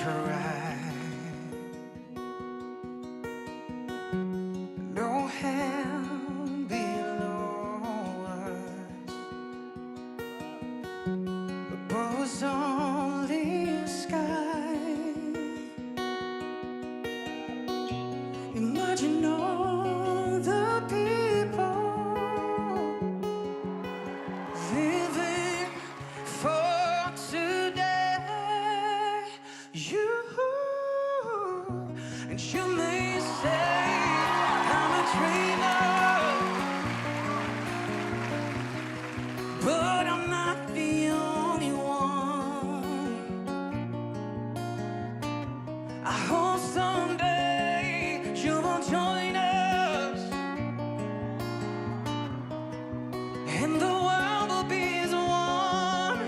cry. No hand below us, above only sky. Imagine all the people living for today. You and you may say I'm a dreamer, but I'm not the only one. I hope someday you will join us, and the world will be as one.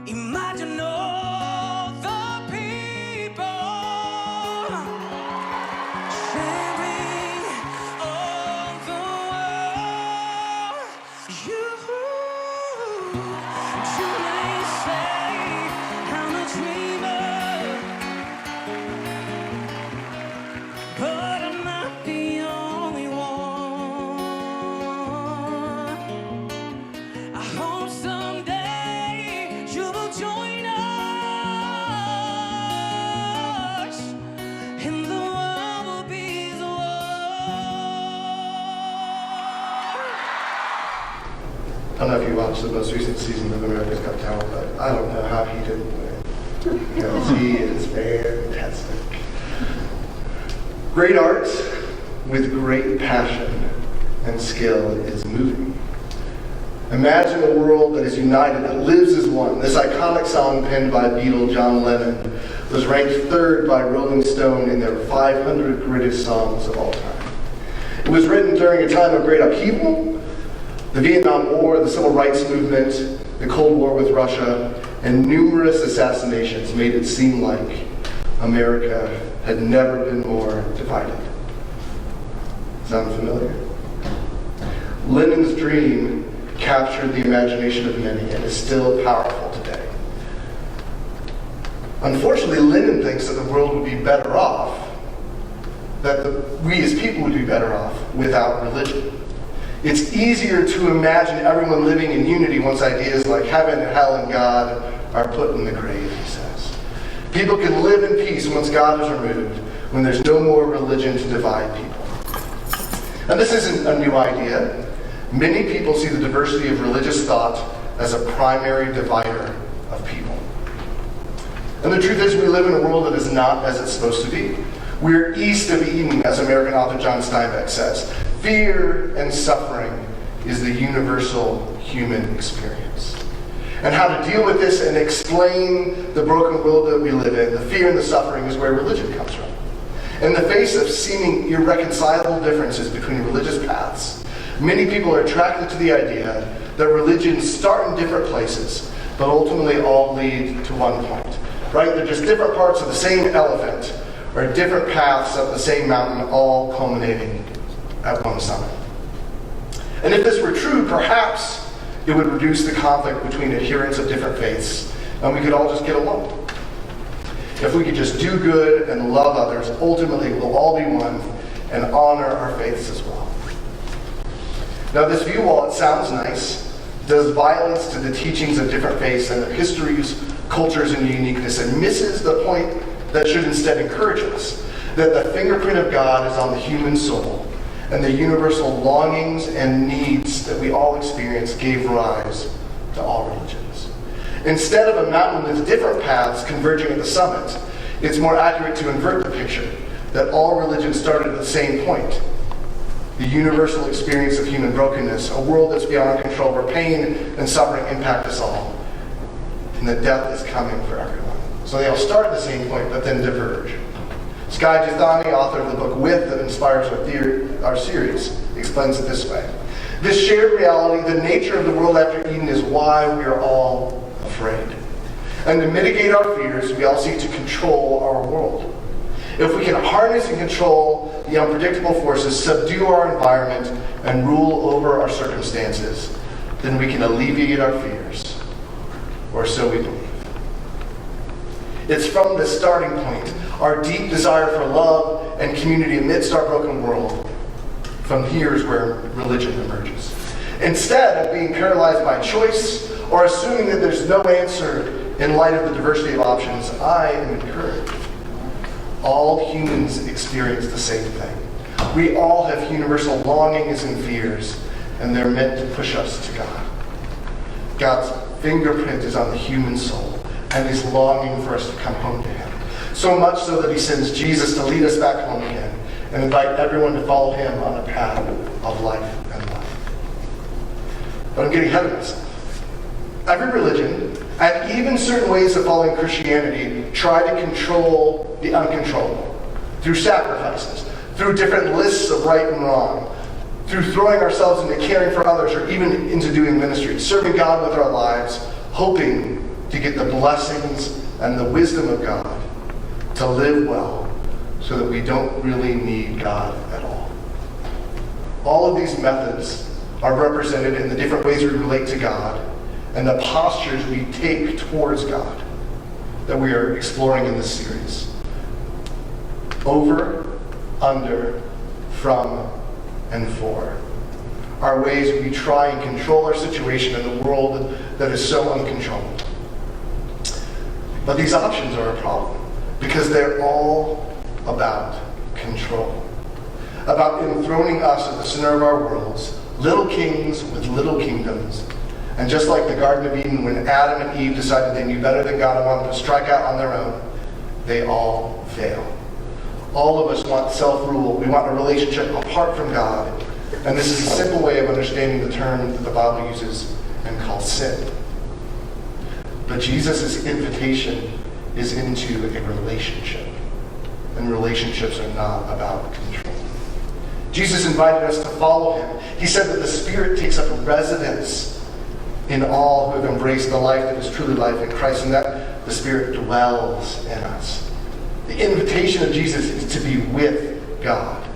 Imagine all the people sharing all the world. You may say I'm a dreamer, but I'm not the only one. I hope someday you will join us, and the world will be as one. I don't know if you watched the most recent season of America's Got Talent, but I don't know how he didn't win. Because he is fantastic. Great art with great passion and skill is moving. Imagine a world that is united, that lives as one. This iconic song penned by Beatle John Lennon was ranked 3rd by Rolling Stone in their 500 greatest songs of all time. It was written during a time of great upheaval. The Vietnam War, the Civil Rights Movement, the Cold War with Russia, and numerous assassinations made it seem like America had never been more divided. Sound familiar? Lennon's dream captured the imagination of many and is still powerful today. Unfortunately, Lennon thinks that the world would be better off, that we as people would be better off without religion. It's easier to imagine everyone living in unity once ideas like heaven and hell and God are put in the grave, he says. People can live in peace once God is removed, when there's no more religion to divide people. And this isn't a new idea. Many people see the diversity of religious thought as a primary divider of people. And the truth is, we live in a world that is not as it's supposed to be. We're east of Eden, as American author John Steinbeck says. Fear and suffering is the universal human experience. And how to deal with this and explain the broken world that we live in, the fear and the suffering, is where religion comes from. In the face of seeming irreconcilable differences between religious paths, many people are attracted to the idea that religions start in different places, but ultimately all lead to one point. Right? They're just different parts of the same elephant, or different paths up the same mountain, all culminating at one summit. And if this were true, perhaps it would reduce the conflict between adherents of different faiths, and we could all just get along. If we could just do good and love others, ultimately we'll all be one and honor our faiths as well. Now, this view, while it sounds nice, does violence to the teachings of different faiths and their histories, cultures, and uniqueness, and misses the point that should instead encourage us, that the fingerprint of God is on the human soul, and the universal longings and needs that we all experience gave rise to all religions. Instead of a mountain with different paths converging at the summit, it's more accurate to invert the picture, that all religions started at the same point. The universal experience of human brokenness, a world that's beyond control, where pain and suffering impact us all, and that death is coming for everyone. So they all start at the same point, but then diverge. Skye Jethani, author of the book With, that inspires our series, explains it this way. This shared reality, the nature of the world after Eden, is why we are all afraid. And to mitigate our fears, we all seek to control our world. If we can harness and control the unpredictable forces, subdue our environment, and rule over our circumstances, then we can alleviate our fears, or so we believe. It's from this starting point, our deep desire for love and community amidst our broken world. From here is where religion emerges. Instead of being paralyzed by choice or assuming that there's no answer in light of the diversity of options, I am encouraged. All humans experience the same thing. We all have universal longings and fears, and they're meant to push us to God. God's fingerprint is on the human soul, and he's longing for us to come home to him. So much so that he sends Jesus to lead us back home again and invite everyone to follow him on a path of life and love. But I'm getting ahead of myself. Every religion, and even certain ways of following Christianity, try to control the uncontrollable through sacrifices, through different lists of right and wrong, through throwing ourselves into caring for others, or even into doing ministry, serving God with our lives, hoping to get the blessings and the wisdom of God to live well so that we don't really need God at all. All of these methods are represented in the different ways we relate to God and the postures we take towards God that we are exploring in this series. Over, under, from, and for are ways we try and control our situation in the world that is so uncontrollable. But these options are a problem because they're all about control, about enthroning us at the center of our worlds, little kings with little kingdoms. And just like the Garden of Eden, when Adam and Eve decided they knew better than God and wanted to strike out on their own, they all fail. All of us want self-rule. We want a relationship apart from God. And this is a simple way of understanding the term that the Bible uses and calls sin. But Jesus' invitation is into a relationship. And relationships are not about control. Jesus invited us to follow him. He said that the Spirit takes up residence in all who have embraced the life that is truly life in Christ, and that the Spirit dwells in us. The invitation of Jesus is to be with God,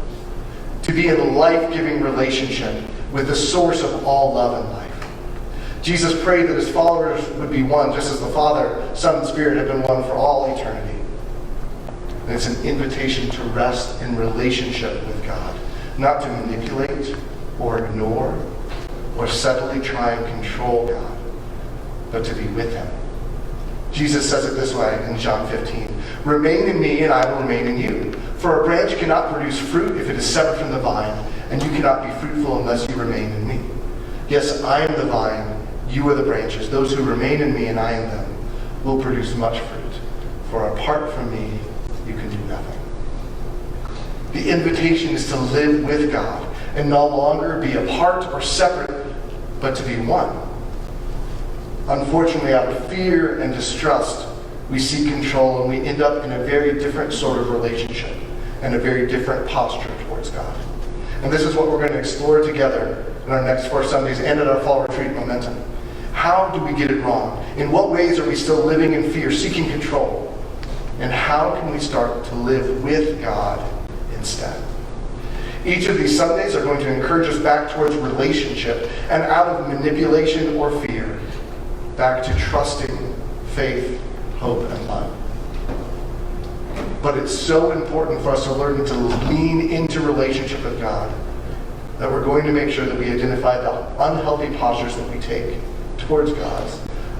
to be in a life-giving relationship with the source of all love and life. Jesus prayed that his followers would be one, just as the Father, Son, and Spirit have been one for all eternity. And it's an invitation to rest in relationship with God, not to manipulate or ignore or subtly try and control God, but to be with him. Jesus says it this way in John 15. Remain in me and I will remain in you. For a branch cannot produce fruit if it is severed from the vine, and you cannot be fruitful unless you remain in me. Yes, I am the vine, you are the branches. Those who remain in me and I in them will produce much fruit. For apart from me, you can do nothing. The invitation is to live with God and no longer be apart or separate, but to be one. Unfortunately, out of fear and distrust, we seek control and we end up in a very different sort of relationship and a very different posture towards God. And this is what we're going to explore together in our next 4 Sundays and at our fall retreat, Momentum. How do we get it wrong? In what ways are we still living in fear, seeking control? And how can we start to live with God instead? Each of these Sundays are going to encourage us back towards relationship and out of manipulation or fear, back to trusting, faith, hope, and love. But it's so important for us to learn to lean into relationship with God that we're going to make sure that we identify the unhealthy postures that we take towards God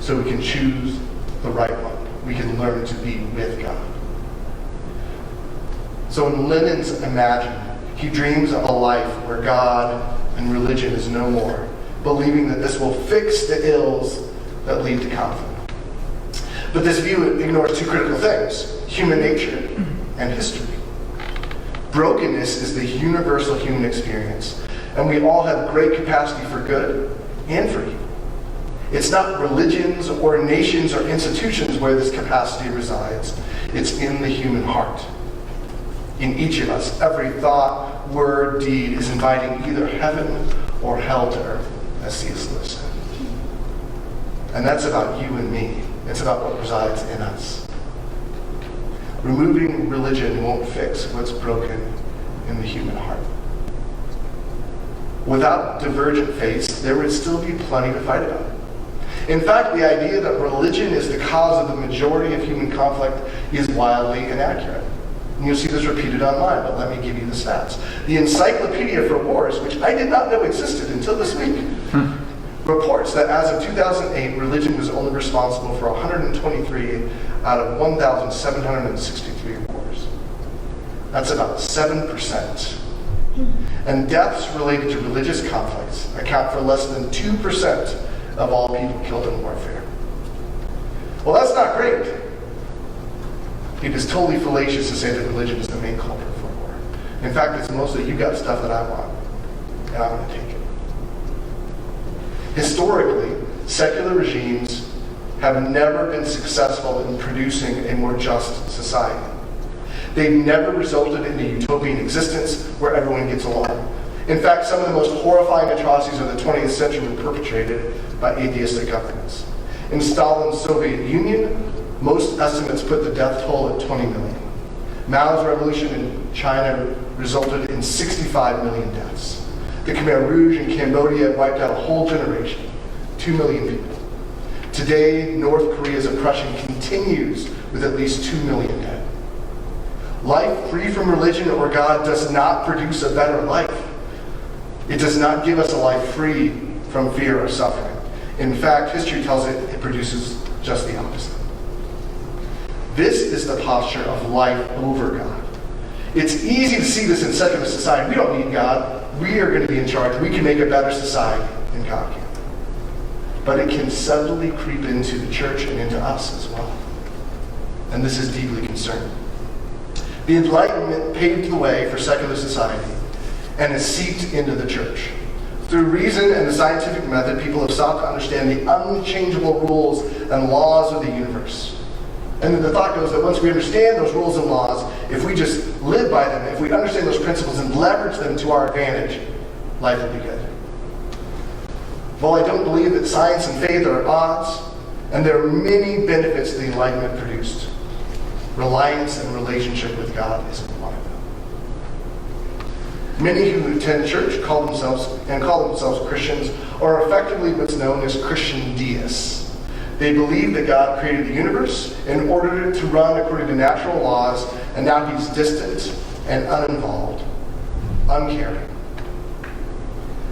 so we can choose the right one. We can learn to be with God. So in Lenin's Imagine, he dreams of a life where God and religion is no more, believing that this will fix the ills that lead to conflict. But this view ignores 2 critical things: human nature and history. Brokenness is the universal human experience, and we all have great capacity for good and for evil. It's not religions or nations or institutions where this capacity resides. It's in the human heart. In each of us, every thought, word, deed is inviting either heaven or hell to earth, as C.S. Lewis said. And that's about you and me. It's about what resides in us. Removing religion won't fix what's broken in the human heart. Without divergent faiths, there would still be plenty to fight about. In fact, the idea that religion is the cause of the majority of human conflict is wildly inaccurate. And you'll see this repeated online, but let me give you the stats. The Encyclopedia for Wars, which I did not know existed until this week, reports that as of 2008, religion was only responsible for 123 out of 1,763 wars. That's about 7%. And deaths related to religious conflicts account for less than 2% of all people killed in warfare. Well, that's not great. It is totally fallacious to say that religion is the main culprit for war. In fact, it's mostly, you got stuff that I want, and I'm going to take it. Historically, secular regimes have never been successful in producing a more just society. They've never resulted in a utopian existence where everyone gets along. In fact, some of the most horrifying atrocities of the 20th century were perpetrated by atheistic governments. In Stalin's Soviet Union, most estimates put the death toll at 20 million. Mao's revolution in China resulted in 65 million deaths. The Khmer Rouge in Cambodia wiped out a whole generation, 2 million people. Today, North Korea's oppression continues with at least 2 million dead. Life free from religion or God does not produce a better life. It does not give us a life free from fear or suffering. In fact, history tells it produces just the opposite. This is the posture of life over God. It's easy to see this in secular society. We don't need God. We are going to be in charge. We can make a better society than God can. But it can subtly creep into the church and into us as well. And this is deeply concerning. The Enlightenment paved the way for secular society and has seeped into the church. Through reason and the scientific method, people have sought to understand the unchangeable rules and laws of the universe. And the thought goes that once we understand those rules and laws, if we just live by them, if we understand those principles and leverage them to our advantage, life will be good. While I don't believe that science and faith are at odds, and there are many benefits the Enlightenment produced, reliance and relationship with God isn't one of them. Many who attend church call themselves Christians are effectively what's known as Christian deists. They believe that God created the universe in order to run according to natural laws, and now he's distant and uninvolved, uncaring.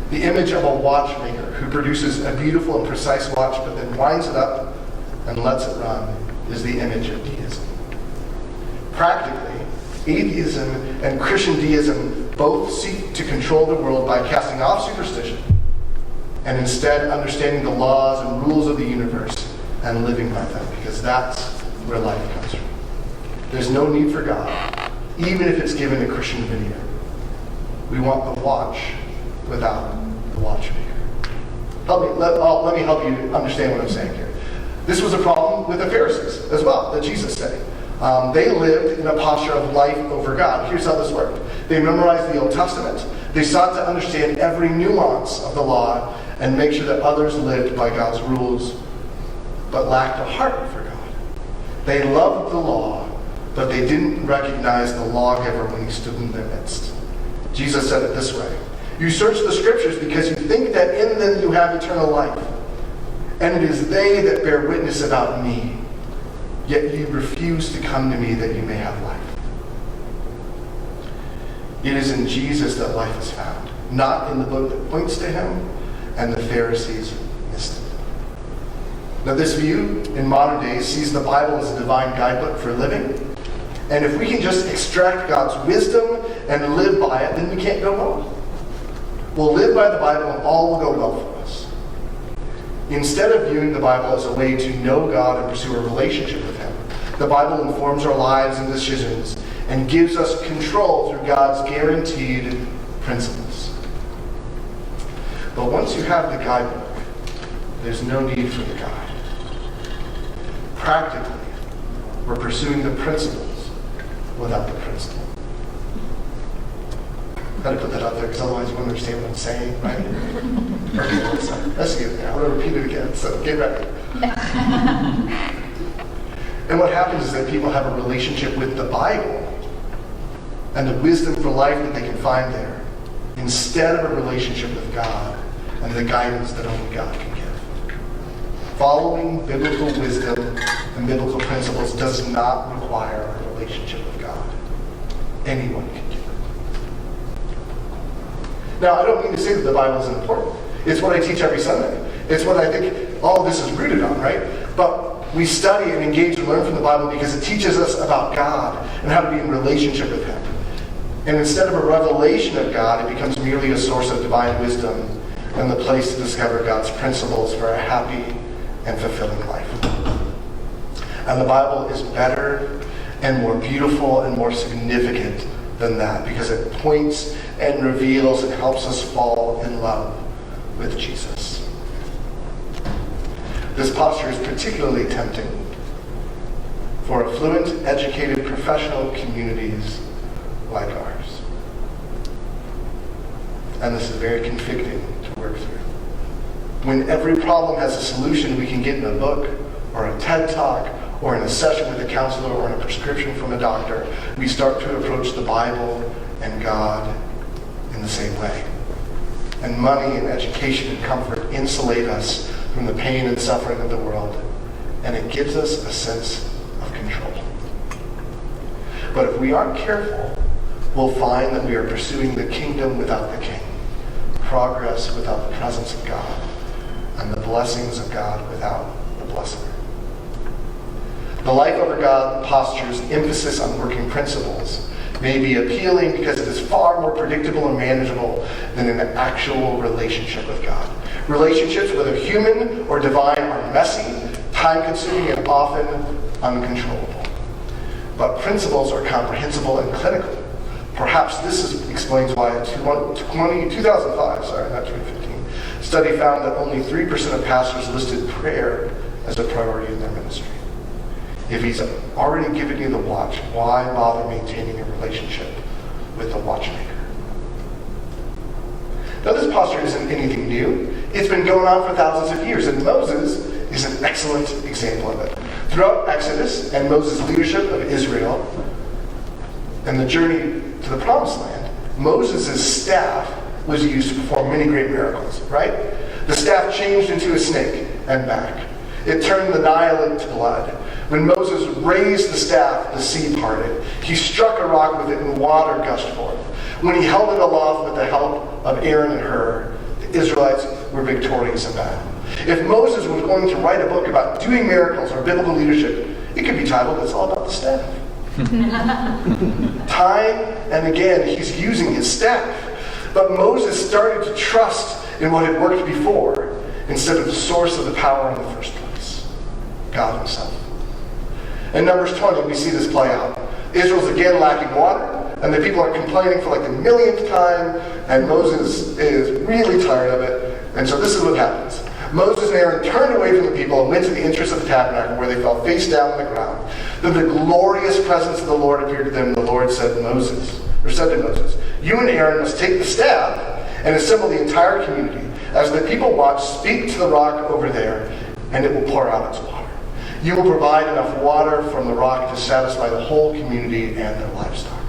The image of a watchmaker who produces a beautiful and precise watch but then winds it up and lets it run is the image of deism. Practically, atheism and Christian deism both seek to control the world by casting off superstition and instead understanding the laws and rules of the universe and living by them, because that's where life comes from. There's no need for God, even if it's given a Christian video. We want the watch without the watchmaker. Let me help you understand what I'm saying here. This was a problem with the Pharisees as well, that Jesus said. They lived in a posture of life over God. Here's how this worked. They memorized the Old Testament. They sought to understand every nuance of the law and make sure that others lived by God's rules, but lacked a heart for God. They loved the law, but they didn't recognize the lawgiver when he stood in their midst. Jesus said it this way: "You search the scriptures because you think that in them you have eternal life, and it is they that bear witness about me. Yet you refuse to come to me that you may have life." It is in Jesus that life is found, not in the book that points to him, and the Pharisees missed it. Now, this view in modern days sees the Bible as a divine guidebook for living, and if we can just extract God's wisdom and live by it, then we can't go wrong. We'll live by the Bible and all will go well for us. Instead of viewing the Bible as a way to know God and pursue a relationship with him, the Bible informs our lives and decisions and gives us control through God's guaranteed principles. But once you have the guidebook, there's no need for the guide. Practically, we're pursuing the principles without the principle. Got to put that out there because otherwise you won't understand what I'm saying, right? Okay, let's get there. I'm going to repeat it again, so get ready. And what happens is that people have a relationship with the Bible and the wisdom for life that they can find there, instead of a relationship with God and the guidance that only God can give. following biblical wisdom and biblical principles does not require a relationship with God. Anyone can do it. Now, I don't mean to say that the Bible isn't important. It's what I teach every Sunday. It's what I think all of this is rooted on, right? But we study and engage and learn from the Bible because it teaches us about God and how to be in relationship with Him. And instead of a revelation of God, it becomes merely a source of divine wisdom and the place to discover God's principles for a happy and fulfilling life. And the Bible is better and more beautiful and more significant than that because it points and reveals and helps us fall in love with Jesus. This posture is particularly tempting for affluent, educated, professional communities like ours. And this is very convicting to work through. When every problem has a solution we can get in a book or a TED Talk or in a session with a counselor or in a prescription from a doctor, we start to approach the Bible and God in the same way. And money and education and comfort insulate us from the pain and suffering of the world, and it gives us a sense of control. But if we aren't careful, we'll find that we are pursuing the kingdom without the king, progress without the presence of God, and the blessings of God without the blesser. The life over God posture's emphasis on working principles may be appealing because it is far more predictable and manageable than an actual relationship with God. Relationships, whether human or divine, are messy, time-consuming, and often uncontrollable. But principles are comprehensible and clinical. Perhaps explains why a 2005 study found that only 3% of pastors listed prayer as a priority in their ministry. If He's already given you the watch, why bother maintaining a relationship with the watchmaker? Now, this posture isn't anything new. It's been going on for thousands of years, and Moses is an excellent example of it. Throughout Exodus and Moses' leadership of Israel and the journey to the Promised Land, Moses' staff was used to perform many great miracles, right? The staff changed into a snake and back. It turned the Nile into blood. When Moses raised the staff, the sea parted. He struck a rock with it and water gushed forth. When he held it aloft with the help of Aaron and Hur, the Israelites were victorious in battle. If Moses was going to write a book about doing miracles or biblical leadership, it could be titled, "It's All About the Staff." Time and again, he's using his staff. But Moses started to trust in what had worked before instead of the source of the power in the first place, God Himself. In Numbers 20, we see this play out. Israel's again lacking water, and the people are complaining for like the millionth time, and Moses is really tired of it. And so this is what happens. Moses and Aaron turned away from the people and went to the entrance of the tabernacle, where they fell face down on the ground. Then the glorious presence of the Lord appeared to them. The Lord said to Moses, "You and Aaron must take the staff and assemble the entire community. As the people watch, speak to the rock over there, and it will pour out its water. You will provide enough water from the rock to satisfy the whole community and their livestock."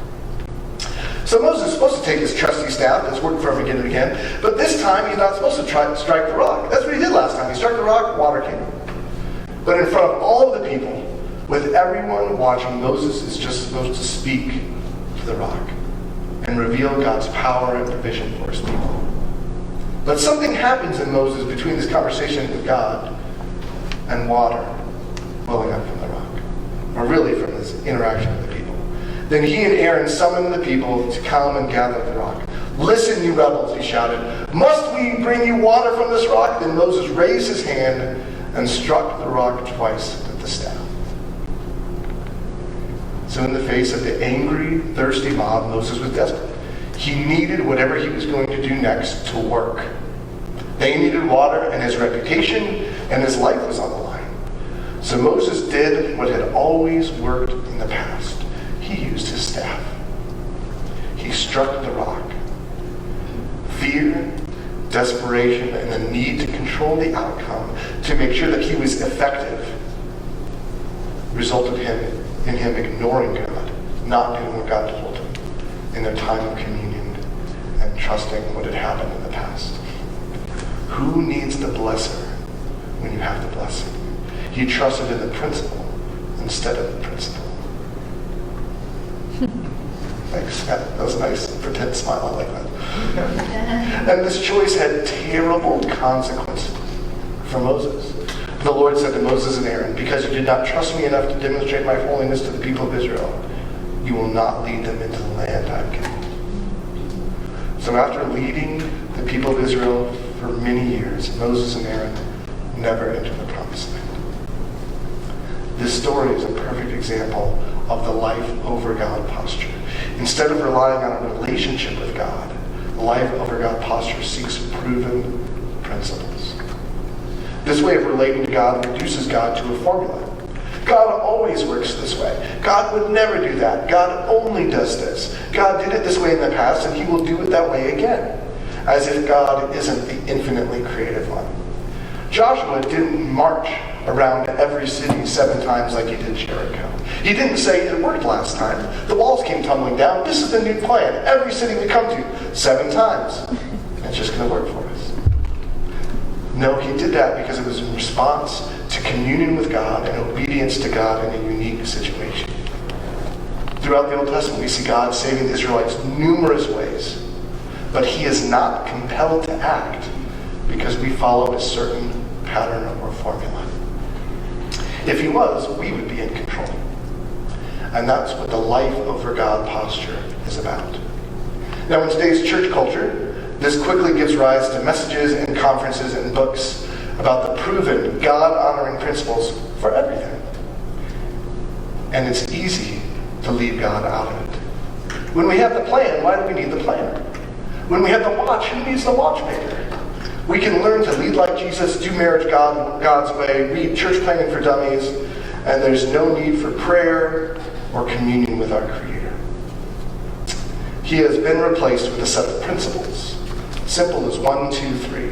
So Moses is supposed to take his trusty staff that's worked for him again and again, but this time he's not supposed to try to strike the rock. That's what he did last time. He struck the rock, water came. But in front of all of the people, with everyone watching, Moses is just supposed to speak to the rock and reveal God's power and provision for His people. But something happens in Moses between this conversation with God and water welling up from the rock, or really from this interaction with the people. Then he and Aaron summoned the people to come and gather at the rock. "Listen, you rebels," he shouted. "Must we bring you water from this rock?" Then Moses raised his hand and struck the rock twice with the staff. So in the face of the angry, thirsty mob, Moses was desperate. He needed whatever he was going to do next to work. They needed water, and his reputation and his life was on the line. So Moses did what had always worked in the past. He used his staff. He struck the rock. Fear, desperation, and the need to control the outcome to make sure that he was effective resulted in him ignoring God, not doing what God told him in their time of communion and trusting what had happened in the past. Who needs the blesser when you have the blessing. He trusted in the principle instead of the principle. Thanks. That was a nice pretend smile. I like that. And this choice had terrible consequences for Moses. The Lord said to Moses and Aaron, because you did not trust me enough to demonstrate my holiness to the people of Israel, you will not lead them into the land I've given them. So after leading the people of Israel for many years, Moses and Aaron never entered the promised land. This story is a perfect example of the life over God posture. Instead of relying on a relationship with God, the life over God posture seeks proven principles. This way of relating to God reduces God to a formula. God always works this way. God would never do that. God only does this. God did it this way in the past, and he will do it that way again. As if God isn't the infinitely creative one. Joshua didn't march around every city 7 times like he did Jericho. He didn't say, it worked last time. The walls came tumbling down. This is the new plan. Every city we come to, 7 times. It's just going to work for us. No, he did that because it was in response to communion with God and obedience to God in a unique situation. Throughout the Old Testament, we see God saving the Israelites numerous ways, but he is not compelled to act because we follow a certain pattern or formula. If he was, we would be in control. And that's what the life over God posture is about. Now, in today's church culture, this quickly gives rise to messages and conferences and books about the proven God-honoring principles for everything. And it's easy to leave God out of it. When we have the plan, why do we need the planner? When we have the watch, who needs the watchmaker? We can learn to lead like Jesus, do marriage God's way, read Church Planning for Dummies, and there's no need for prayer or communion with our Creator. He has been replaced with a set of principles. Simple as 1, 2, 3.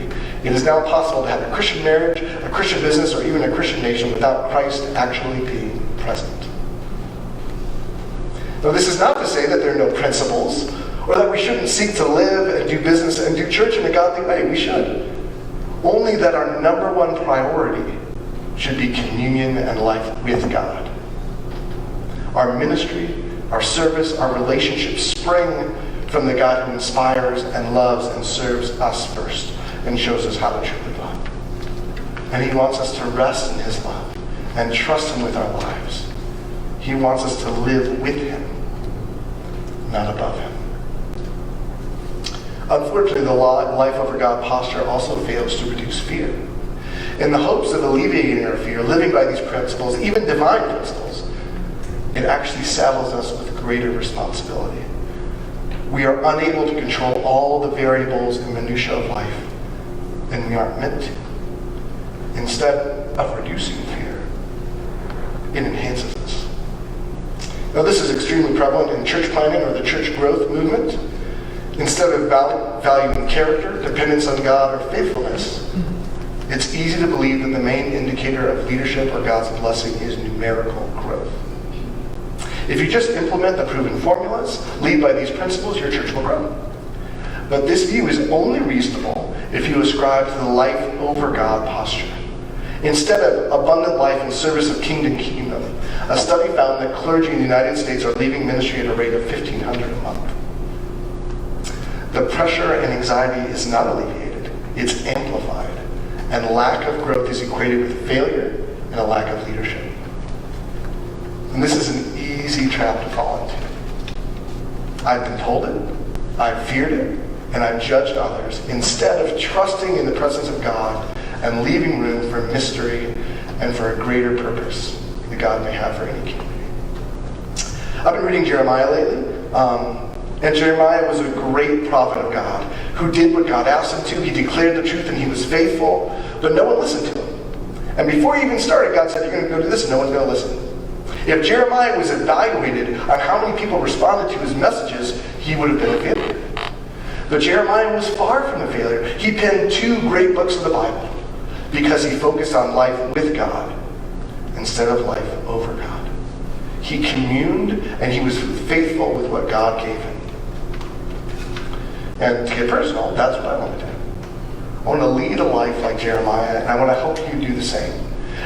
It is now possible to have a Christian marriage, a Christian business, or even a Christian nation without Christ actually being present. Now, this is not to say that there are no principles, or that we shouldn't seek to live and do business and do church in a godly way. We should. Only that our number one priority should be communion and life with God. Our ministry, our service, our relationships spring from the God who inspires and loves and serves us first and shows us how to truly love. And he wants us to rest in his love and trust him with our lives. He wants us to live with him, not above him. Unfortunately, the life over God posture also fails to reduce fear. In the hopes of alleviating our fear, living by these principles, even divine principles, it actually saddles us with greater responsibility. We are unable to control all the variables and minutiae of life, and we aren't meant to. Instead of reducing fear, it enhances us. Now, this is extremely prevalent in church planning or the church growth movement. Instead of valuing character, dependence on God, or faithfulness, it's easy to believe that the main indicator of leadership or God's blessing is numerical growth. If you just implement the proven formulas, lead by these principles, your church will grow. But this view is only reasonable if you ascribe to the life over God posture. Instead of abundant life in service of kingdom, a study found that clergy in the United States are leaving ministry at a rate of $1,500 a month. The pressure and anxiety is not alleviated, it's amplified. And lack of growth is equated with failure and a lack of leadership. And this is an easy trap to fall into. I've been told it, I've feared it, and I've judged others instead of trusting in the presence of God and leaving room for mystery and for a greater purpose that God may have for any community. I've been reading Jeremiah lately. And Jeremiah was a great prophet of God who did what God asked him to. He declared the truth and he was faithful, but no one listened to him. And before he even started, God said, you're going to go do this and no one's going to listen. If Jeremiah was evaluated on how many people responded to his messages, he would have been a failure. But Jeremiah was far from a failure. He penned 2 great books of the Bible because he focused on life with God instead of life over God. He communed and he was faithful with what God gave him. And to get personal, that's what I want to do. I want to lead a life like Jeremiah, and I want to help you do the same.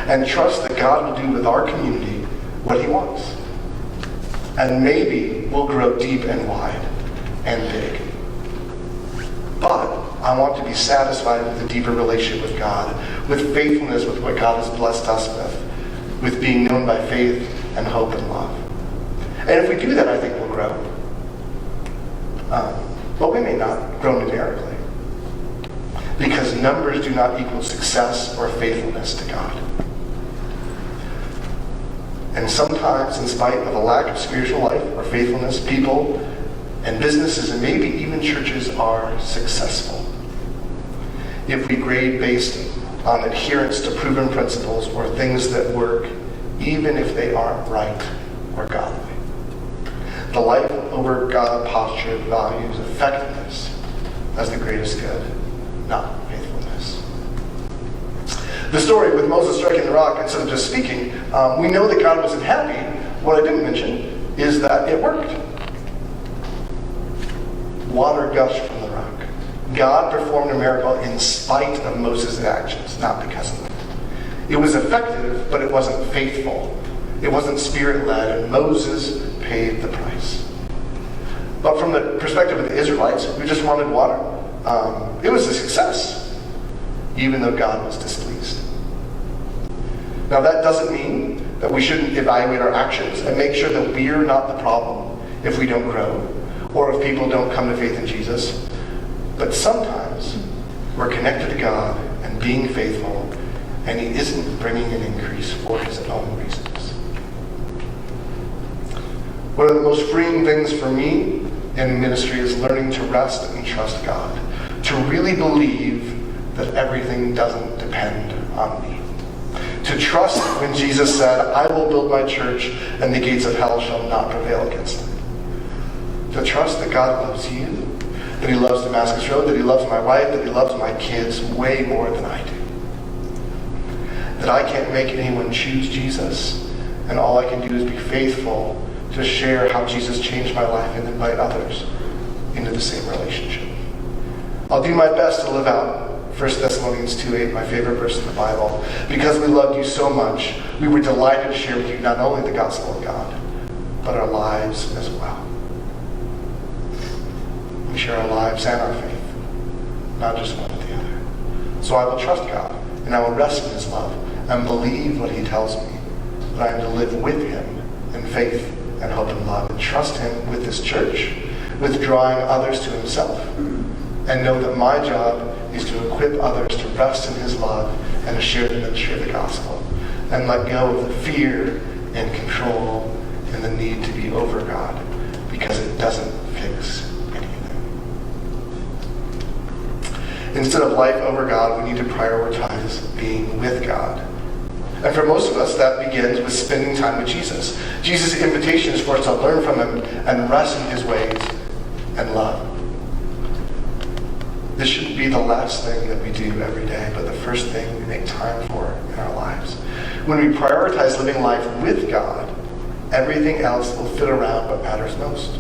And trust that God will do with our community what he wants. And maybe we'll grow deep and wide and big. But I want to be satisfied with a deeper relationship with God, with faithfulness with what God has blessed us with being known by faith and hope and love. And if we do that, I think we'll grow. But we may not grow numerically, because numbers do not equal success or faithfulness to God. And sometimes, in spite of a lack of spiritual life or faithfulness, people and businesses and maybe even churches are successful. If we grade based on adherence to proven principles or things that work, even if they aren't right or godly. The life over God posture values effectiveness as the greatest good, not faithfulness. The story with Moses striking the rock instead of just speaking, we know that God wasn't happy. What I didn't mention is that it worked. Water gushed from the rock. God performed a miracle in spite of Moses' actions, not because of it. It was effective, but it wasn't faithful. It wasn't spirit-led, and Moses paid the price. But from the perspective of the Israelites, who just wanted water, it was a success, even though God was displeased. Now that doesn't mean that we shouldn't evaluate our actions and make sure that we're not the problem if we don't grow, or if people don't come to faith in Jesus. But sometimes we're connected to God and being faithful, and he isn't bringing an increase for his own reasons. One of the most freeing things for me in ministry is learning to rest and trust God, to really believe that everything doesn't depend on me. To trust when Jesus said, I will build my church and the gates of hell shall not prevail against it. To trust that God loves you, that he loves Damascus Road, that he loves my wife, that he loves my kids way more than I do. That I can't make anyone choose Jesus, and all I can do is be faithful to share how Jesus changed my life and invite others into the same relationship. I'll do my best to live out 1 Thessalonians 2:8, my favorite verse in the Bible. Because we loved you so much, we were delighted to share with you not only the gospel of God, but our lives as well. We share our lives and our faith, not just one or the other. So I will trust God, and I will rest in his love, and believe what he tells me, that I am to live with him in faith and hope and love, and trust him with this church, with drawing others to himself, and know that my job is to equip others to rest in his love and to share the ministry of the gospel, and let go of the fear and control and the need to be over God, because it doesn't fix anything. Instead of life over God, we need to prioritize being with God. And for most of us, that begins with spending time with Jesus. Jesus' invitation is for us to learn from him and rest in his ways and love. This shouldn't be the last thing that we do every day, but the first thing we make time for in our lives. When we prioritize living life with God, everything else will fit around what matters most.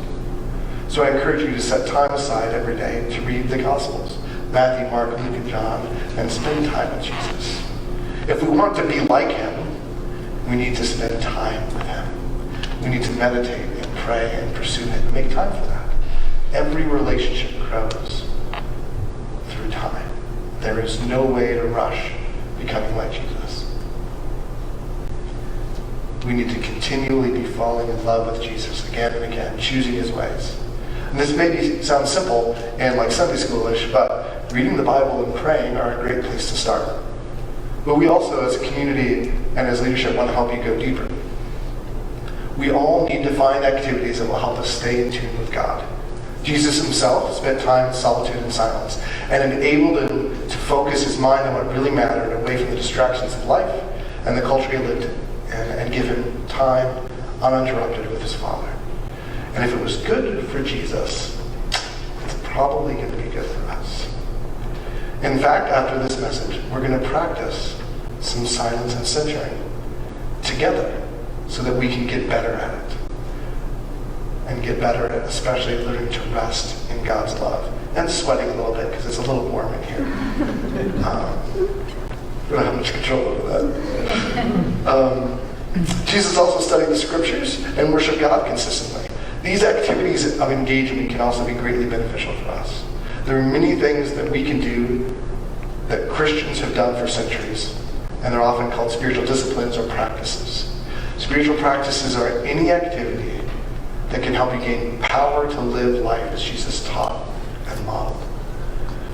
So I encourage you to set time aside every day to read the Gospels, Matthew, Mark, Luke, and John, and spend time with Jesus. If we want to be like him, we need to spend time with him. We need to meditate and pray and pursue him. Make time for that. Every relationship grows through time. There is no way to rush becoming like Jesus. We need to continually be falling in love with Jesus again and again, choosing his ways. And this maybe sounds simple and like Sunday schoolish, but reading the Bible and praying are a great place to start. But we also, as a community and as leadership, want to help you go deeper. We all need to find activities that will help us stay in tune with God. Jesus himself spent time in solitude and silence, and enabled him to focus his mind on what really mattered, away from the distractions of life and the culture he lived in, and give him time uninterrupted with his Father. And if it was good for Jesus, it's probably going to be good for us. In fact, after this message, we're going to practice some silence and centering together so that we can get better at it. And get better at especially learning to rest in God's love and sweating a little bit because it's a little warm in here. We don't have much control over that. Jesus also studied the scriptures and worshiped God consistently. These activities of engagement can also be greatly beneficial for us. There are many things that we can do that Christians have done for centuries, and they're often called spiritual disciplines or practices. Spiritual practices are any activity that can help you gain power to live life as Jesus taught and modeled.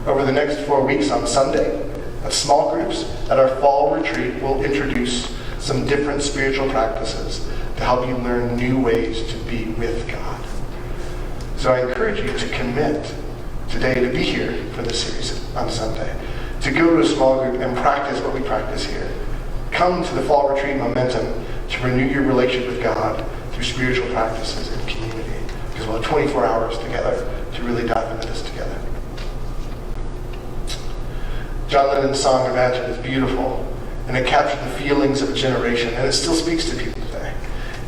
Over the next 4 weeks on Sunday, at small groups at our fall retreat, we'll introduce some different spiritual practices to help you learn new ways to be with God. So I encourage you to commit today to be here for the series on Sunday, to go to a small group and practice what we practice here. Come to the fall retreat momentum to renew your relationship with God through spiritual practices and community, because we'll have 24 hours together to really dive into this together. John Lennon's song Imagine is beautiful, and it captured the feelings of a generation, and it still speaks to people today.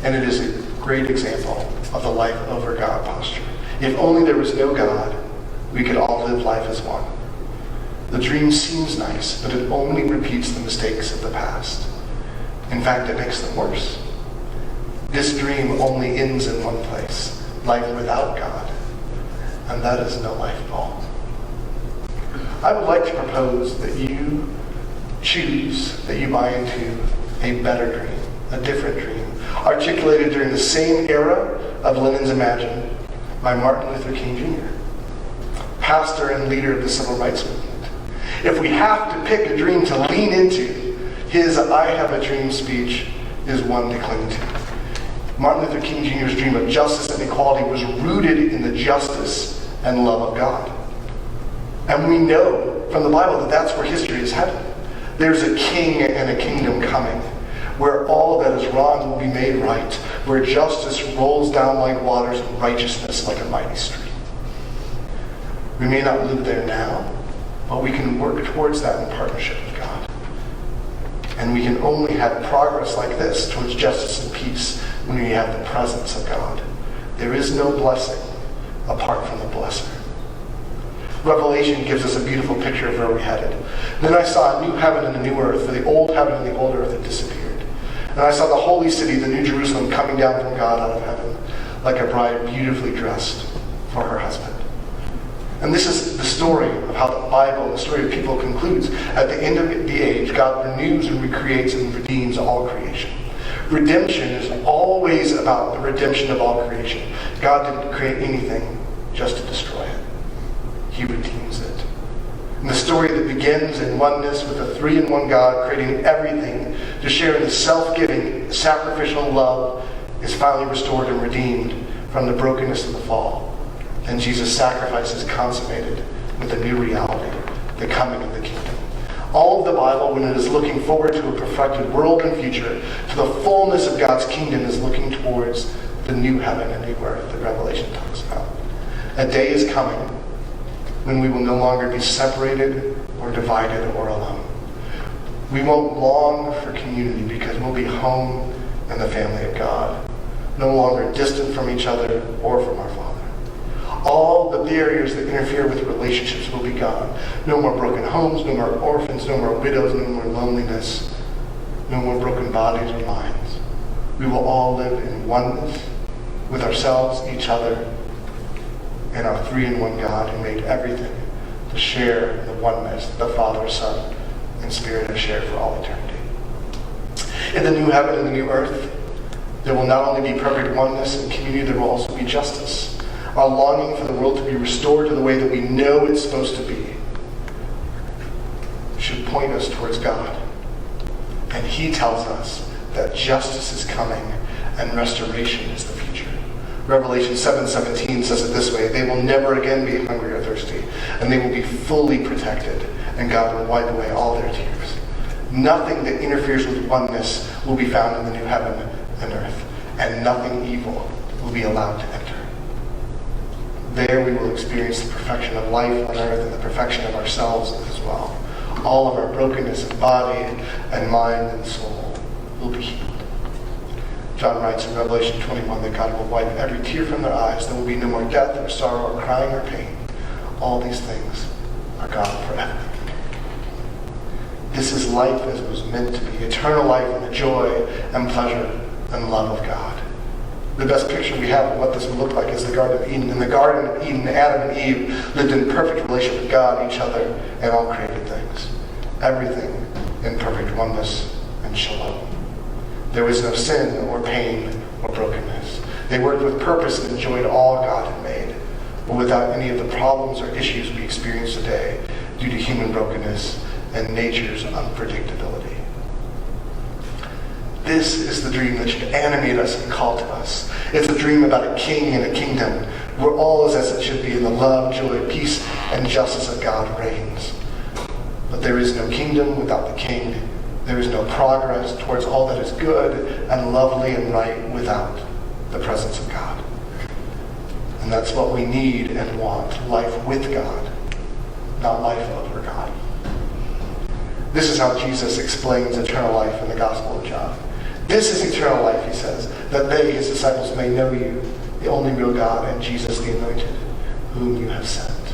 And it is a great example of the life over God posture. If only there was no God, we could all live life as one. The dream seems nice, but it only repeats the mistakes of the past. In fact, it makes them worse. This dream only ends in one place, life without God, and that is no life at all. I would like to propose that you choose that you buy into a better dream, a different dream, articulated during the same era of Lennon's Imagine by Martin Luther King Jr., pastor and leader of the Civil Rights Movement. If we have to pick a dream to lean into, his I Have a Dream speech is one to cling to. Martin Luther King Jr.'s dream of justice and equality was rooted in the justice and love of God. And we know from the Bible that that's where history is headed. There's a king and a kingdom coming, where all that is wrong will be made right, where justice rolls down like waters and righteousness like a mighty stream. We may not live there now, but we can work towards that in partnership with God. And we can only have progress like this towards justice and peace when we have the presence of God. There is no blessing apart from the blesser. Revelation gives us a beautiful picture of where we're headed. Then I saw a new heaven and a new earth, for the old heaven and the old earth had disappeared. And I saw the holy city, the new Jerusalem, coming down from God out of heaven, like a bride beautifully dressed for her husband. And this is the story of how the Bible, the story of people, concludes. At the end of the age, God renews and recreates and redeems all creation. Redemption is always about the redemption of all creation. God didn't create anything just to destroy it. He redeems it. And the story that begins in oneness with a three-in-one God creating everything to share in the self-giving, sacrificial love is finally restored and redeemed from the brokenness of the fall. And Jesus' sacrifice is consummated with a new reality, the coming of the kingdom. All of the Bible, when it is looking forward to a perfected world and future, to the fullness of God's kingdom, is looking towards the new heaven and new earth that Revelation talks about. A day is coming when we will no longer be separated or divided or alone. We won't long for community because we'll be home in the family of God, no longer distant from each other or from our Father. All the barriers that interfere with relationships will be gone. No more broken homes, no more orphans, no more widows, no more loneliness, no more broken bodies or minds. We will all live in oneness with ourselves, each other, and our three-in-one God who made everything to share the oneness that the Father, Son, and Spirit have shared for all eternity. In the new heaven and the new earth, there will not only be perfect oneness and community, there will also be justice. Our longing for the world to be restored to the way that we know it's supposed to be should point us towards God. And He tells us that justice is coming and restoration is the future. Revelation 7:17 says it this way: they will never again be hungry or thirsty, and they will be fully protected, and God will wipe away all their tears. Nothing that interferes with oneness will be found in the new heaven and earth, and nothing evil will be allowed to enter. There we will experience the perfection of life on earth and the perfection of ourselves as well. All of our brokenness of body and mind and soul will be healed. John writes in Revelation 21 that God will wipe every tear from their eyes. There will be no more death or sorrow or crying or pain. All these things are gone forever. This is life as it was meant to be, eternal life in the joy and pleasure and love of God. The best picture we have of what this would look like is the Garden of Eden. In the Garden of Eden, Adam and Eve lived in perfect relationship with God, each other, and all created things. Everything in perfect oneness and shalom. There was no sin or pain or brokenness. They worked with purpose and enjoyed all God had made, but without any of the problems or issues we experience today due to human brokenness and nature's unpredictability. This is the dream that should animate us and call to us. It's a dream about a king and a kingdom where all is as it should be, and the love, joy, peace, and justice of God reigns. But there is no kingdom without the king. There is no progress towards all that is good and lovely and right without the presence of God. And that's what we need and want, life with God, not life over God. This is how Jesus explains eternal life in the Gospel of John. This is eternal life, he says, that they, his disciples, may know you, the only real God, and Jesus the Anointed, whom you have sent.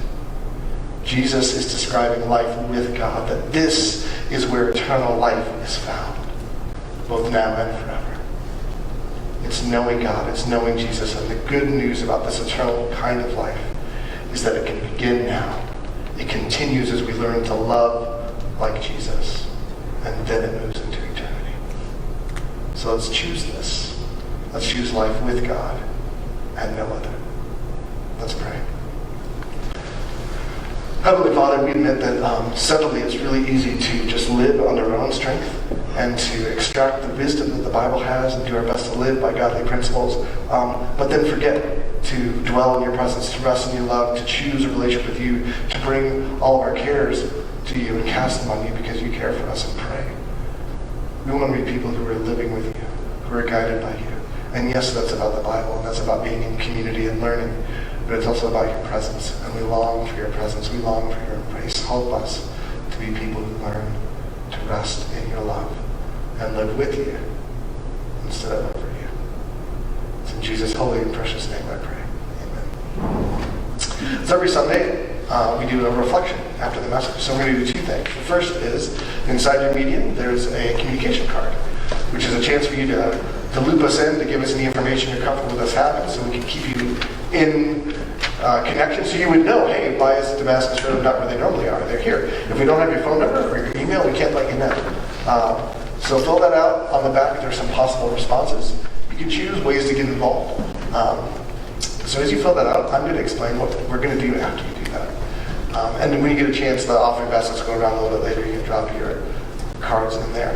Jesus is describing life with God, that this is where eternal life is found, both now and forever. It's knowing God, it's knowing Jesus, and the good news about this eternal kind of life is that it can begin now. It continues as we learn to love like Jesus, and then it moves into eternity. So let's choose this. Let's choose life with God and no other. Let's pray. Heavenly Father, we admit that suddenly it's really easy to just live on our own strength and to extract the wisdom that the Bible has and do our best to live by godly principles, but then forget to dwell in your presence, to rest in your love, to choose a relationship with you, to bring all of our cares to you and cast them on you because you care for us and pray. We want to be people who are living with you, who are guided by you. And yes, that's about the Bible, and that's about being in community and learning, but it's also about your presence, and we long for your presence. We long for your embrace. Help us to be people who learn to rest in your love and live with you instead of over you. It's in Jesus' holy and precious name I pray. Amen. So every Sunday, we do a reflection after the message. So we're going to do two things. The first is, inside your medium, there's a communication card, which is a chance for you to loop us in, to give us any information you're comfortable with us having, so we can keep you in connection, so you would know, hey, why is Damascus Road not where they normally are? They're here. If we don't have your phone number or your email, we can't let you know. So fill that out. On the back, there's some possible responses. You can choose ways to get involved. So as you fill that out, I'm going to explain what we're going to do after you do that. And then when you get a chance, the offering basket's going around a little bit later. You can drop your cards in there.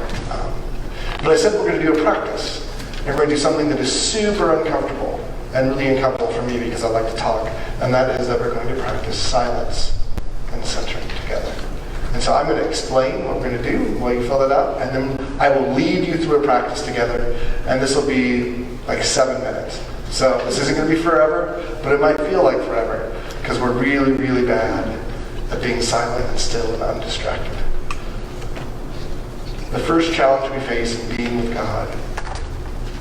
But I said we're going to do a practice. And we're going to do something that is super uncomfortable and really uncomfortable for me because I like to talk. And that is that we're going to practice silence and centering together. And so I'm going to explain what we're going to do while you fill it out. And then I will lead you through a practice together. And this will be like 7 minutes. So this isn't going to be forever, but it might feel like forever because we're really, really bad at being silent and still and undistracted. The first challenge we face in being with God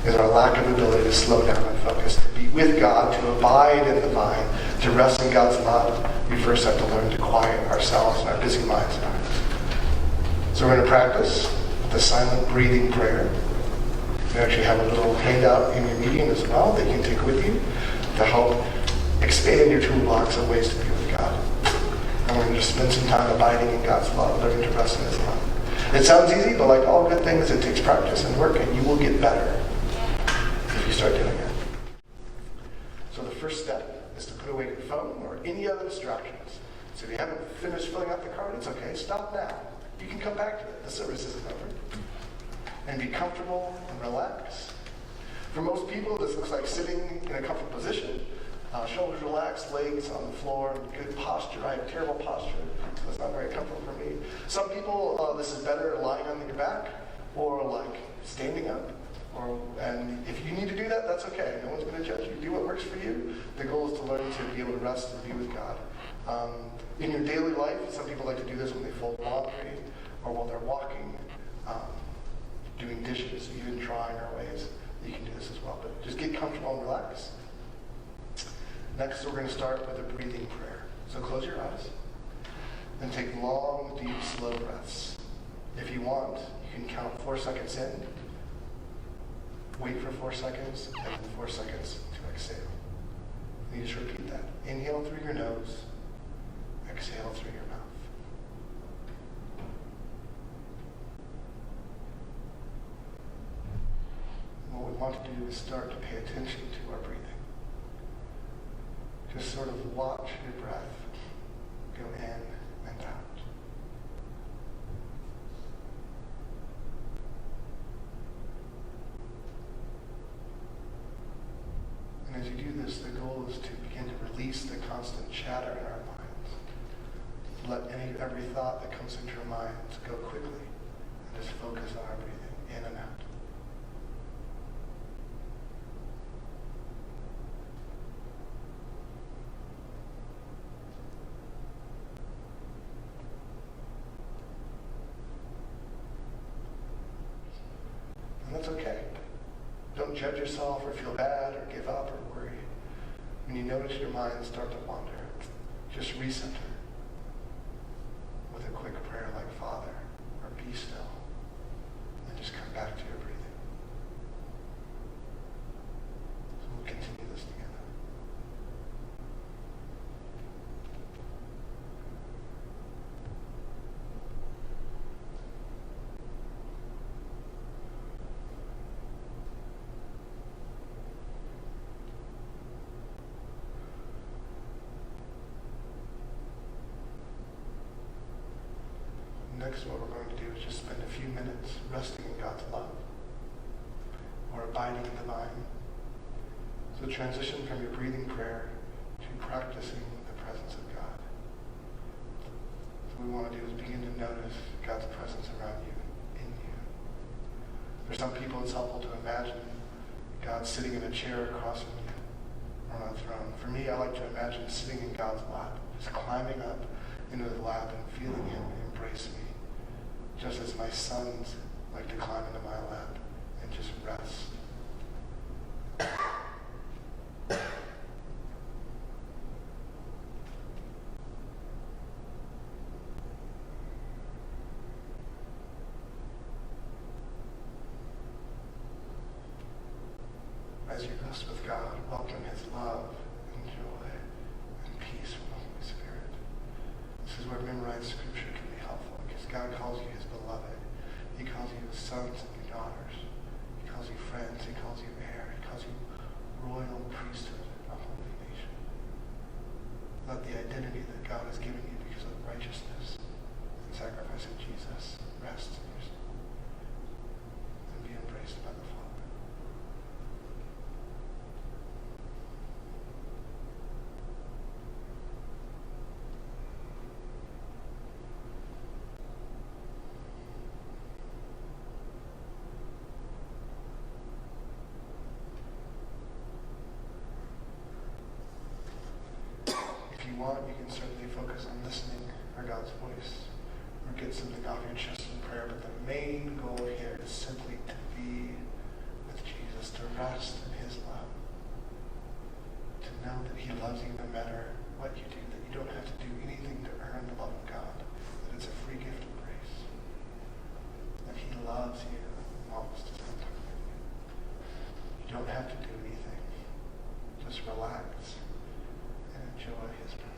is our lack of ability to slow down and focus, to be with God, to abide in the vine, to rest in God's love. We first have to learn to quiet ourselves and our busy minds and hearts. So we're going to practice the silent breathing prayer. You actually have a little handout in your medium as well that you can take with you to help expand your toolbox of ways to be with God. And we're going to just spend some time abiding in God's love, learning to rest in His love. It sounds easy, but like all good things, it takes practice and work, and you will get better if you start doing it. So the first step is to put away your phone or any other distractions. So if you haven't finished filling out the card, it's okay. Stop now. You can come back to it. The service isn't over. And be comfortable and relax. For most people, this looks like sitting in a comfortable position. Shoulders relaxed, legs on the floor, good posture. I have terrible posture, so it's not very comfortable for me. Some people, this is better lying on your back or like standing up. And if you need to do that, that's okay. No one's going to judge you. Do what works for you. The goal is to learn to be able to rest and be with God. In your daily life, some people like to do this when they fold laundry or while they're walking, doing dishes, even drawing our ways. You can do this as well. But just get comfortable and relax. Next, we're going to start with a breathing prayer. So close your eyes and take long, deep, slow breaths. If you want, you can count 4 seconds in, wait for 4 seconds, and then 4 seconds to exhale. And you just repeat that. Inhale through your nose, exhale through your mouth. And what we want to do is start to pay attention to our breathing. Just sort of watch your breath go in and out. And as you do this, the goal is to begin to release the constant chatter in our minds. Let every thought that comes into our minds go quickly and just focus on our breathing in and out. And that's okay. Don't judge yourself or feel bad or give up or worry. When you notice your mind start to wander, just recenter with a quick prayer like Father or Be Still, and just come back to your breathing. So we'll continue this together. Next, what we're going to do is just spend a few minutes resting in God's love or abiding in the vine. So transition from your breathing prayer to practicing the presence of God. So what we want to do is begin to notice God's presence around you, in you. For some people, it's helpful to imagine God sitting in a chair across from you or on a throne. For me, I like to imagine sitting in God's lap, just climbing up into his lap and feeling him embrace me. Just as my sons like to climb into my lap and just rest. As you rest with God, welcome his love and joy and peace from the Holy Spirit. This is where memorized scripture can be helpful, because God calls you his beloved. He calls you his sons and your daughters. He calls you friends. He calls you heir. He calls you royal priesthood, a holy nation. Let the identity that God has given you because of righteousness and sacrifice of Jesus rest in your soul and be embraced by the Father. If you want, you can certainly focus on listening for God's voice or get something off your chest in prayer, but the main goal here is simply to be with Jesus, to rest in his love, to know that he loves you no matter what you do, that you don't have to do anything to earn the love of God, that it's a free gift of grace, that he loves you and wants to spend time with you. You don't have to do anything. Just relax and enjoy his presence.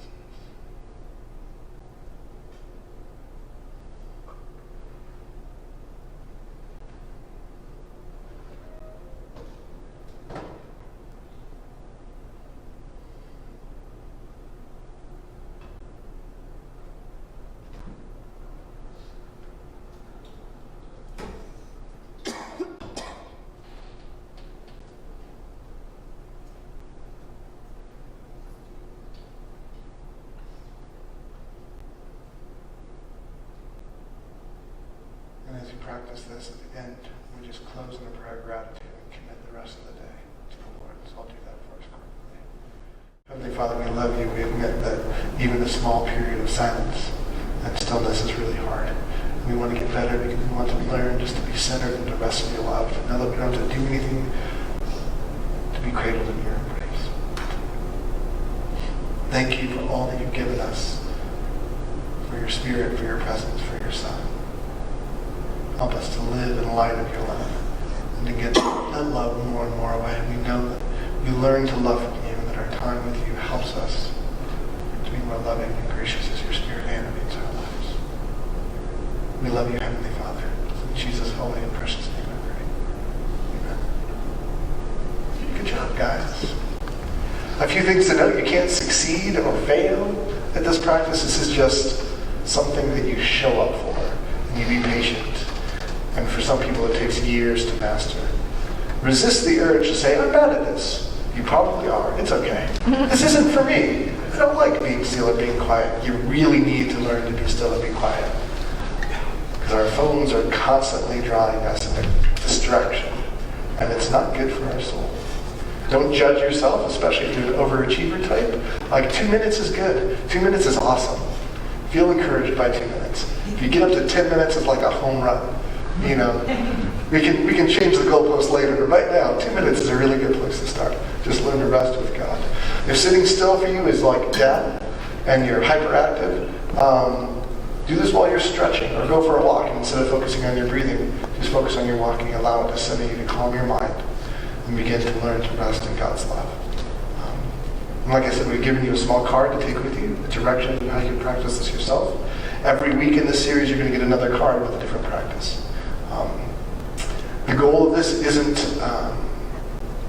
And as you practice this, at the end, we just close in a prayer of gratitude and commit the rest of the day to the Lord. So I'll do that for us quickly. Heavenly Father, we love you. We admit that even a small period of silence and stillness is really hard. We want to get better because we want to learn just to be centered and to rest in your love. Now that we don't have to do anything to be cradled in your embrace. Thank you for all that you've given us, for your Spirit, for your presence, for your Son. Help us to live in light of your love and to get that love more and more away. We know that we learn to love from you and that our time with you helps us to be more loving and gracious as your Spirit animates our lives. We love you, Heavenly Father. In Jesus' holy and precious name I pray. Amen. Good job, guys. A few things to note. You can't succeed or fail at this practice. This is just something that you show up for. And you be patient. And for some people, it takes years to master. Resist the urge to say, I'm bad at this. You probably are. It's okay. This isn't for me. I don't like being still or being quiet. You really need to learn to be still and be quiet. Because our phones are constantly drawing us in a distraction. And it's not good for our soul. Don't judge yourself, especially if you're an overachiever type. Like 2 minutes is good. 2 minutes is awesome. Feel encouraged by 2 minutes. If you get up to 10 minutes, it's like a home run. You know, we can change the goalpost later, but right now, 2 minutes is a really good place to start. Just learn to rest with God. If sitting still for you is like death and you're hyperactive, do this while you're stretching or go for a walk. And instead of focusing on your breathing, just focus on your walking. Allow it to center you, to calm your mind, and begin to learn to rest in God's love. And like I said, we've given you a small card to take with you, the directions on how you can practice this yourself. Every week in this series, you're going to get another card with a different practice. The goal of this isn't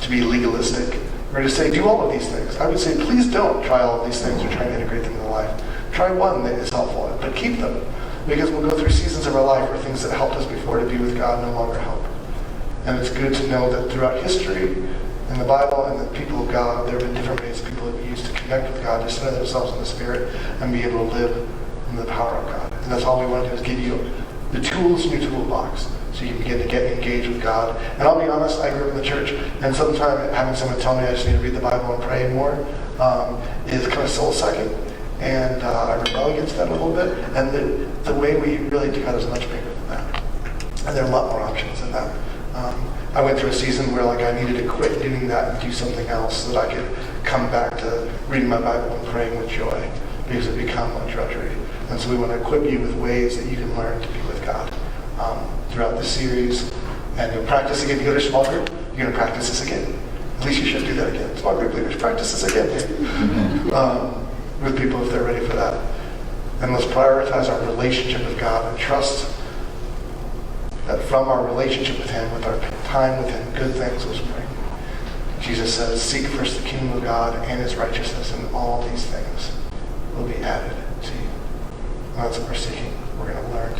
to be legalistic or to say, do all of these things. I would say, please don't try all of these things or try and integrate them into life. Try one that is helpful, but keep them. Because we'll go through seasons of our life where things that helped us before to be with God no longer help. And it's good to know that throughout history, in the Bible and the people of God, there have been different ways people have used to connect with God, to center themselves in the Spirit, and be able to live in the power of God. And that's all we want to do is give you the tools in your toolbox so you can begin to get engaged with God. And I'll be honest, I grew up in the church, and sometimes having someone tell me I just need to read the Bible and pray more is kind of soul-sucking. And I rebel against that a little bit. And the way we really do God is much bigger than that. And there are a lot more options than that. I went through a season where I needed to quit doing that and do something else so that I could come back to reading my Bible and praying with joy, because it became a drudgery. And so we want to equip you with ways that you can learn to be with God throughout this series. And you'll practice again. You go to a small group, you're going to practice this again. At least you should do that again. Small group leaders, practice this again with people if they're ready for that. And let's prioritize our relationship with God and trust that from our relationship with Him, with our time with Him, good things will spring. Jesus says, seek first the kingdom of God and His righteousness, and all these things will be added to you. And that's what we're seeking. We're going to learn